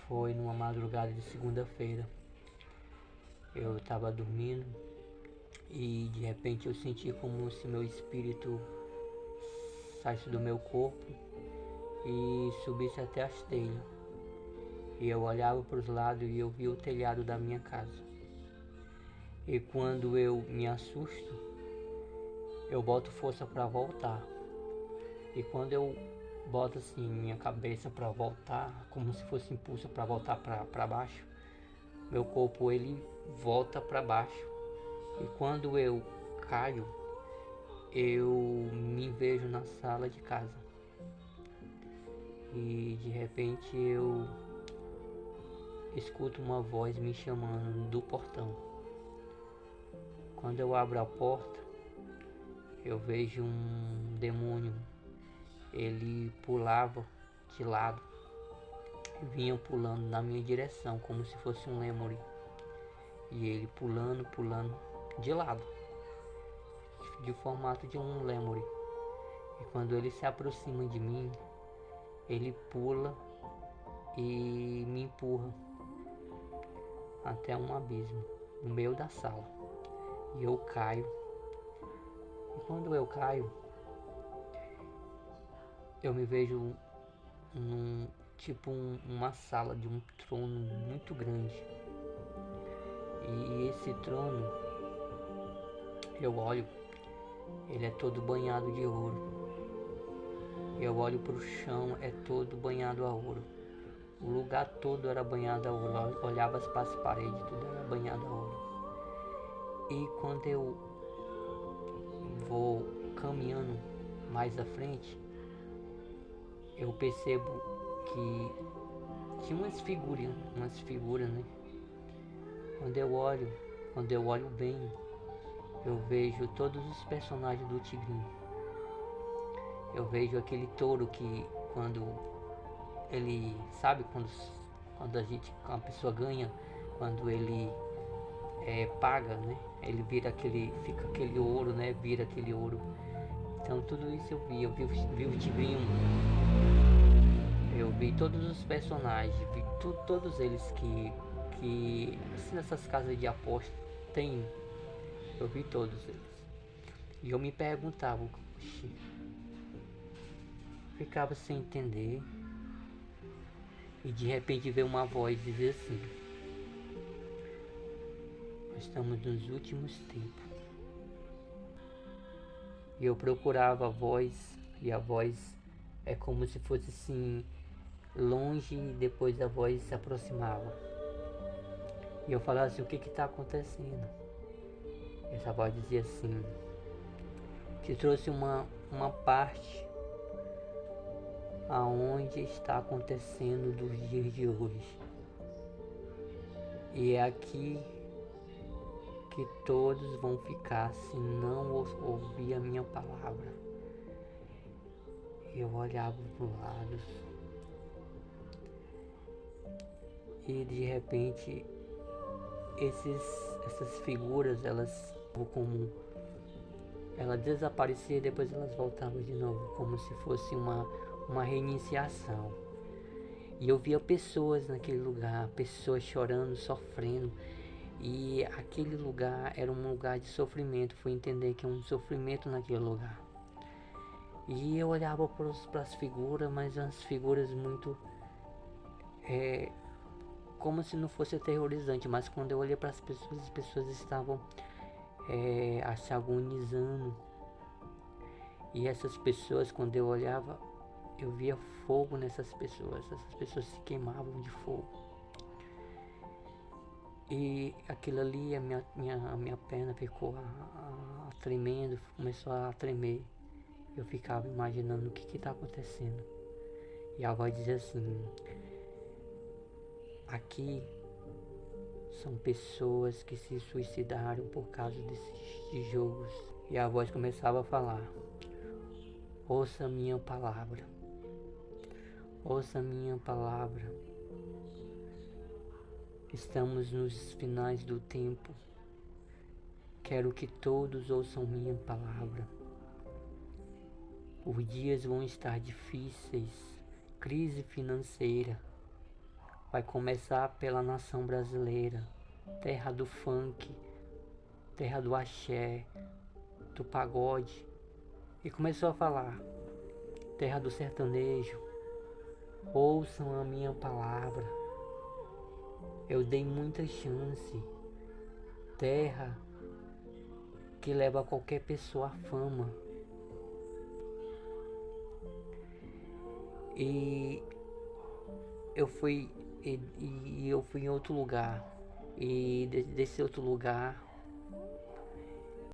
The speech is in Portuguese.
Foi numa madrugada de segunda-feira. Eu estava dormindo e de repente eu senti como se meu espírito saísse do meu corpo e subisse até as telhas. E eu olhava para os lados e eu via o telhado da minha casa. E quando eu me assusto, eu boto força para voltar. E quando eu boto assim minha cabeça para voltar, como se fosse impulso para voltar para baixo, meu corpo ele volta para baixo. E quando eu caio, eu me vejo na sala de casa. E de repente eu escuto uma voz me chamando do portão. Quando eu abro a porta, eu vejo um demônio. Ele pulava de lado e vinha pulando na minha direção, como se fosse um lemuri. E ele pulando de lado, de formato de um lemuri. E quando ele se aproxima de mim, ele pula e me empurra até um abismo no meio da sala. E eu caio. E quando eu caio, eu me vejo num uma sala de um trono muito grande. E esse trono, eu olho, ele é todo banhado de ouro. Eu olho para o chão, é todo banhado a ouro. O lugar todo era banhado a ouro. Eu olhava para as paredes, tudo era banhado a ouro. E quando eu vou caminhando mais à frente, eu percebo que tinha umas figuras, né? Quando eu olho bem, eu vejo todos os personagens do Tigrinho. Eu vejo aquele touro que quando ele, sabe, quando a pessoa ganha, quando ele paga, né? Ele fica aquele ouro, né? Vira aquele ouro. Então tudo isso vi o Tigrinho, eu vi todos os personagens, vi todos eles que assim, nessas casas de aposta tem, eu vi todos eles. E eu me perguntava, oxi, ficava sem entender. E de repente veio uma voz dizer assim: nós estamos nos últimos tempos. E eu procurava a voz, e a voz é como se fosse assim, longe, e depois a voz se aproximava. E eu falava assim: o que está acontecendo? E essa voz dizia assim: te trouxe uma parte aonde está acontecendo dos dias de hoje. E é aqui que todos vão ficar se não ouvir a minha palavra. Eu olhava para o lado e de repente essas figuras, elas desapareciam e depois elas voltavam de novo, como se fosse uma reiniciação. E eu via pessoas naquele lugar, pessoas chorando, sofrendo. E aquele lugar era um lugar de sofrimento. Fui entender que é um sofrimento naquele lugar. E eu olhava para as figuras, mas as figuras muito como se não fosse aterrorizante. Mas quando eu olhei para as pessoas estavam se agonizando. E essas pessoas, quando eu olhava, eu via fogo nessas pessoas. Essas pessoas se queimavam de fogo. E aquilo ali, a minha perna ficou tremendo, começou a tremer. Eu ficava imaginando o que está acontecendo. E a voz dizia assim: aqui são pessoas que se suicidaram por causa desses jogos. E a voz começava a falar: ouça minha palavra. Ouça minha palavra. Estamos nos finais do tempo. Quero que todos ouçam minha palavra. Os dias vão estar difíceis. Crise financeira. vai começar pela nação brasileira, terra do funk, terra do axé, do pagode. E começou a falar: terra do sertanejo, ouçam a minha palavra. Eu dei muita chance. Terra que leva qualquer pessoa à fama. E eu fui em outro lugar. E desse outro lugar